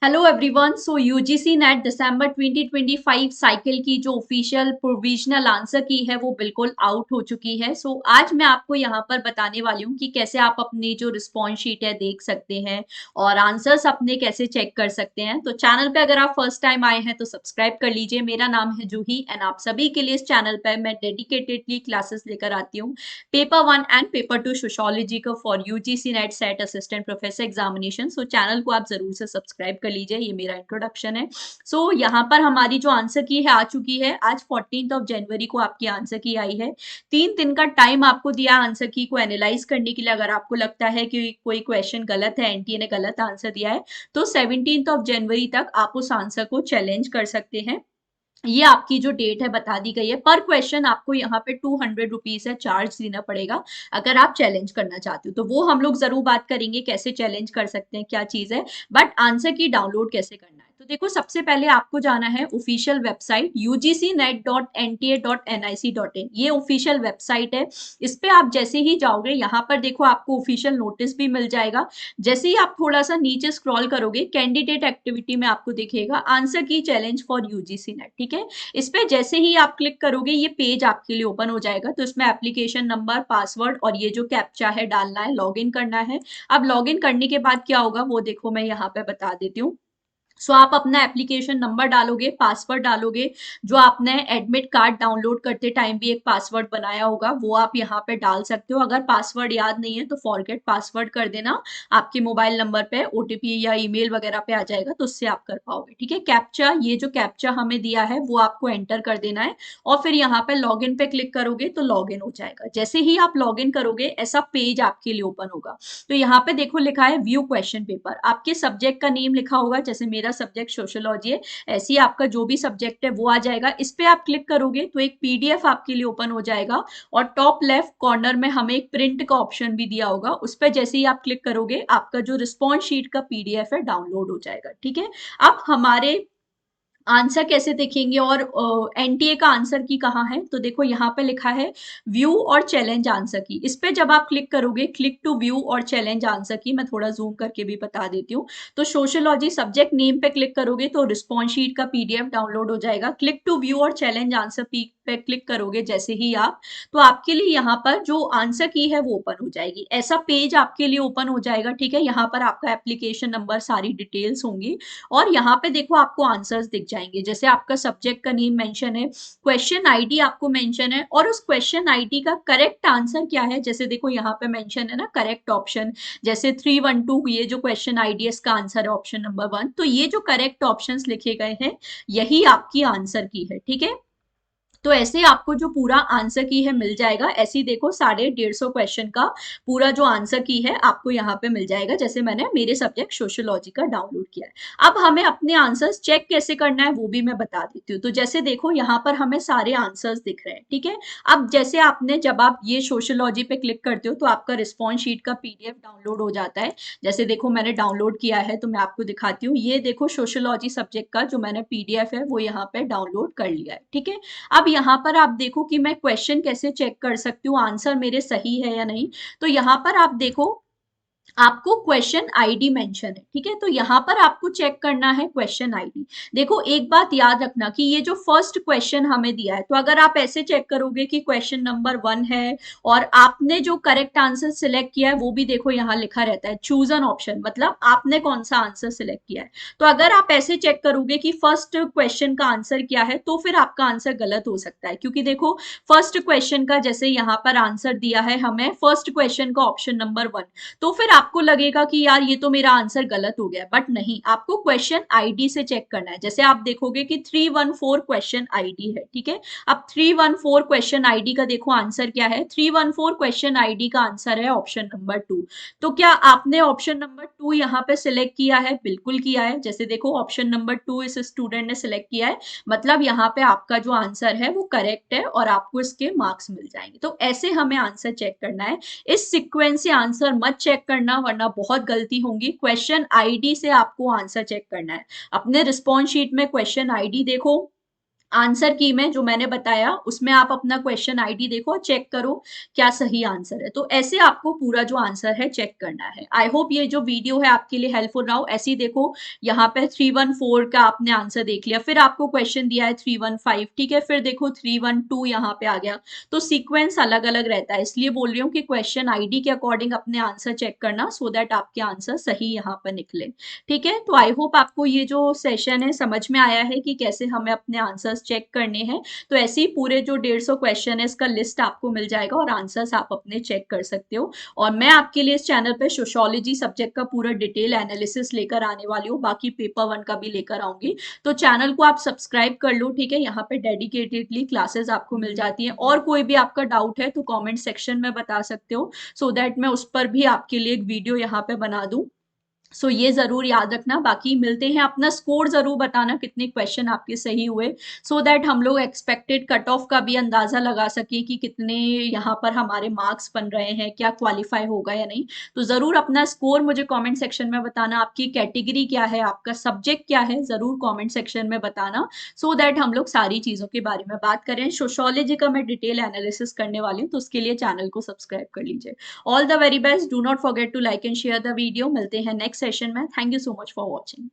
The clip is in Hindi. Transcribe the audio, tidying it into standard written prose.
Hello everyone. So UGC NET December 2025 cycle की जो ऑफिशियल प्रोविजनल आंसर की है वो बिल्कुल आउट हो चुकी है। सो आज मैं आपको यहाँ पर बताने वाली हूँ कि कैसे आप अपनी जो रिस्पॉन्स शीट है देख सकते हैं और आंसर्स अपने कैसे चेक कर सकते हैं। तो चैनल पे अगर आप फर्स्ट टाइम आए हैं तो सब्सक्राइब कर लीजिए। मेरा नाम है जूही एंड आप सभी के लिए इस चैनल पर मैं डेडिकेटेडली क्लासेस लेकर आती हूँ पेपर 1 एंड पेपर 2 सोशियोलॉजी का for UGC net set assistant professor examination. So channel को आप जरूर से सब्सक्राइब कर लीजिए। ये मेरा इंट्रोडक्शन है। सो यहाँ पर हमारी जो आंसर की है आ चुकी है। आज 14 जनवरी को आपकी आंसर की आई है। 3 दिन का टाइम आपको दिया आंसर की को एनालाइज करने के लिए। अगर आपको लगता है कि कोई क्वेश्चन गलत है, एनटीए ने गलत आंसर दिया है, तो 17 जनवरी तक आप उस आंसर को चैलेंज कर सकते हैं। ये आपकी जो डेट है बता दी गई है। पर क्वेश्चन आपको यहाँ पे 200 रुपीज है चार्ज देना पड़ेगा अगर आप चैलेंज करना चाहते हो। तो वो हम लोग जरूर बात करेंगे कैसे चैलेंज कर सकते हैं, क्या चीज है। बट आंसर की डाउनलोड कैसे करना है, तो देखो सबसे पहले आपको जाना है ऑफिशियल वेबसाइट ugcnet.nta.nic.in। ये ऑफिशियल वेबसाइट है। इस पे आप जैसे ही जाओगे यहाँ पर देखो आपको ऑफिशियल नोटिस भी मिल जाएगा। जैसे ही आप थोड़ा सा नीचे स्क्रॉल करोगे कैंडिडेट एक्टिविटी में आपको दिखेगा आंसर की चैलेंज फॉर यूजीसी नेट। ठीक है, इस पे जैसे ही आप क्लिक करोगे ये पेज आपके लिए ओपन हो जाएगा। तो इसमें एप्लीकेशन नंबर, पासवर्ड और ये जो कैप्चा है डालना है, लॉगिन करना है। अब लॉगिन करने के बाद क्या होगा वो देखो मैं यहाँ पे बता देती हूँ। सो आप अपना एप्लीकेशन नंबर डालोगे, पासवर्ड डालोगे। जो आपने एडमिट कार्ड डाउनलोड करते टाइम भी एक पासवर्ड बनाया होगा वो आप यहाँ पे डाल सकते हो। अगर पासवर्ड याद नहीं है तो फॉरगेट पासवर्ड कर देना। आपके मोबाइल नंबर पे ओटीपी या ईमेल वगैरह पे आ जाएगा तो उससे आप कर पाओगे। ठीक है, कैप्चा, ये जो कैप्चा हमें दिया है वो आपको एंटर कर देना है और फिर यहाँ पे लॉगिन पे क्लिक करोगे तो लॉगिन हो जाएगा। जैसे ही आप लॉगिन करोगे ऐसा पेज आपके लिए ओपन होगा। तो यहाँ पे देखो लिखा है व्यू क्वेश्चन पेपर। आपके सब्जेक्ट का नेम लिखा होगा, जैसे मेरा सब्जेक्ट सोशियोलॉजी है, ऐसे ही आपका जो भी सब्जेक्ट है वो आ जाएगा। इस पे आप क्लिक करोगे तो एक पीडीएफ आपके लिए ओपन हो जाएगा और टॉप लेफ्ट कॉर्नर में हमें एक प्रिंट का ऑप्शन भी दिया होगा। उस पर जैसे ही आप क्लिक करोगे आपका जो रिस्पॉन्स शीट का पीडीएफ है डाउनलोड हो जाएगा। ठीक है, अब हमारे आंसर कैसे देखेंगे और एनटीए का आंसर की कहाँ है, तो देखो यहाँ पे लिखा है व्यू और चैलेंज आंसर की। इस पे जब आप क्लिक करोगे क्लिक टू व्यू और चैलेंज आंसर की, मैं थोड़ा जूम करके भी बता देती हूँ। तो सोशियोलॉजी सब्जेक्ट नेम पे क्लिक करोगे तो रिस्पॉन्स शीट का पीडीएफ डाउनलोड हो जाएगा। क्लिक टू व्यू और चैलेंज आंसर पे क्लिक करोगे जैसे ही आप, तो आपके लिए यहाँ पर जो आंसर की है वो ओपन हो जाएगी। ऐसा पेज आपके लिए ओपन हो जाएगा। ठीक है, यहाँ पर आपका एप्लीकेशन नंबर, सारी डिटेल्स होंगी और यहाँ पे देखो आपको आंसर्स दिख जाएंगे। जैसे आपका सब्जेक्ट का नेम मेंशन है, क्वेश्चन आईडी आपको मेंशन है और उस क्वेश्चन आईडी का करेक्ट आंसर क्या है। जैसे देखो यहाँ पे मेंशन है ना करेक्ट ऑप्शन, जैसे 312 ये जो क्वेश्चन आईडी है इसका आंसर है ऑप्शन नंबर 1। तो ये जो करेक्ट ऑप्शंस लिखे गए हैं यही आपकी आंसर की है। ठीक है, तो ऐसे आपको जो पूरा आंसर की है मिल जाएगा। ऐसे ही देखो 150 क्वेश्चन का पूरा जो आंसर की है आपको यहाँ पे मिल जाएगा, जैसे मैंने मेरे सब्जेक्ट सोशियोलॉजी का डाउनलोड किया है। अब हमें अपने आंसर्स चेक कैसे करना है वो भी मैं बता देती हूँ। तो जैसे देखो यहाँ पर हमें सारे आंसर्स दिख रहे हैं। ठीक है, अब जैसे आपने जब आप ये सोशियोलॉजी पे क्लिक करते हो तो आपका रिस्पॉन्स शीट का पीडीएफ डाउनलोड हो जाता है। जैसे देखो मैंने डाउनलोड किया है तो मैं आपको दिखाती हूँ। ये देखो सोशियोलॉजी सब्जेक्ट का जो मैंने पीडीएफ है वो यहाँ पे डाउनलोड कर लिया है। ठीक है, अब यहाँ पर आप देखो कि मैं क्वेश्चन कैसे चेक कर सकती हूँ आंसर मेरे सही है या नहीं। तो यहाँ पर आप देखो आपको क्वेश्चन आईडी मेंशन है। ठीक है, तो यहाँ पर आपको चेक करना है क्वेश्चन आईडी। देखो एक बात याद रखना कि ये जो फर्स्ट क्वेश्चन हमें दिया है, तो अगर आप ऐसे चेक करोगे कि क्वेश्चन नंबर 1 है और आपने जो करेक्ट आंसर सिलेक्ट किया है वो भी देखो यहाँ लिखा रहता है चूज एन ऑप्शन, मतलब आपने कौन सा आंसर सिलेक्ट किया है। तो अगर आप ऐसे चेक करोगे कि फर्स्ट क्वेश्चन का आंसर क्या है तो फिर आपका आंसर गलत हो सकता है, क्योंकि देखो फर्स्ट क्वेश्चन का जैसे यहाँ पर आंसर दिया है हमें फर्स्ट क्वेश्चन का ऑप्शन नंबर 1, तो फिर आपको लगेगा कि यार ये तो मेरा आंसर गलत हो गया। बट नहीं, आपको क्वेश्चन आईडी से चेक करना है। जैसे आप देखोगे कि 314 क्वेश्चन आईडी है। ठीक है, अब 314 क्वेश्चन आईडी का देखो आंसर क्या है। 314 क्वेश्चन आईडी का आंसर है ऑप्शन नंबर 2। तो क्या आपने ऑप्शन नंबर 2 यहाँ पे सिलेक्ट किया है? बिल्कुल किया है। जैसे देखो ऑप्शन नंबर 2 इस स्टूडेंट ने सिलेक्ट किया है, मतलब यहाँ पे आपका जो आंसर है वो करेक्ट है और आपको इसके मार्क्स मिल जाएंगे। तो ऐसे हमें आंसर चेक करना है। इस सीक्वेंस से आंसर मत चेक करना वरना बहुत गलती होंगी। क्वेश्चन आईडी से आपको आंसर चेक करना है। अपने रिस्पॉन्स शीट में क्वेश्चन आईडी देखो, आंसर की में जो मैंने बताया उसमें आप अपना क्वेश्चन आईडी देखो और चेक करो क्या सही आंसर है। तो ऐसे आपको पूरा जो आंसर है चेक करना है। आई होप ये जो वीडियो है आपके लिए हेल्पफुल रहा हो। ऐसे ही देखो यहाँ पे 314 का आपने आंसर देख लिया, फिर आपको क्वेश्चन दिया है 315, ठीक है, फिर देखो 312 यहाँ पे आ गया। तो सीक्वेंस अलग अलग रहता है, इसलिए बोल रही हूँ कि क्वेश्चन आईडी के अकॉर्डिंग अपने आंसर चेक करना, सो दैट आपके आंसर सही यहाँ पर निकले। ठीक है, तो आई होप आपको ये जो सेशन है समझ में आया है कि कैसे हमें अपने आंसर्स चेक करने हैं। तो ऐसे ही पूरे जो 150 क्वेश्चन है इसका लिस्ट आपको मिल जाएगा और आंसर्स आप अपने चेक कर सकते हो। और मैं आपके लिए इस चैनल पे सोशियोलॉजी सब्जेक्ट का पूरा डिटेल एनालिसिस लेकर आने वाली हूँ, बाकी पेपर 1 का भी लेकर आऊंगी। तो चैनल को आप सब्सक्राइब कर लो, ठीक है, यहाँ पे डेडिकेटेडली क्लासेस आपको मिल जाती हैं। और कोई भी आपका डाउट है तो कमेंट सेक्शन में बता सकते हो, सो दैट मैं उस पर भी आपके लिए एक वीडियो यहाँ पे बना दूं। सो ये जरूर याद रखना। बाकी मिलते हैं, अपना स्कोर जरूर बताना कितने क्वेश्चन आपके सही हुए, सो दैट हम लोग एक्सपेक्टेड कट ऑफ का भी अंदाजा लगा सके कि कितने यहाँ पर हमारे मार्क्स बन रहे हैं, क्या क्वालिफाई होगा या नहीं। तो जरूर अपना स्कोर मुझे कमेंट सेक्शन में बताना, आपकी कैटेगरी क्या है, आपका सब्जेक्ट क्या है, जरूर कमेंट सेक्शन में बताना, सो दैट हम लोग सारी चीजों के बारे में बात करें। सोशियोलॉजी का मैं डिटेल एनालिसिस करने वाली हूँ, तो उसके लिए चैनल को सब्सक्राइब कर लीजिए। All the very best, do not forget to like and share the video. मिलते हैं नेक्स्ट सेशन में। Thank you so much for watching.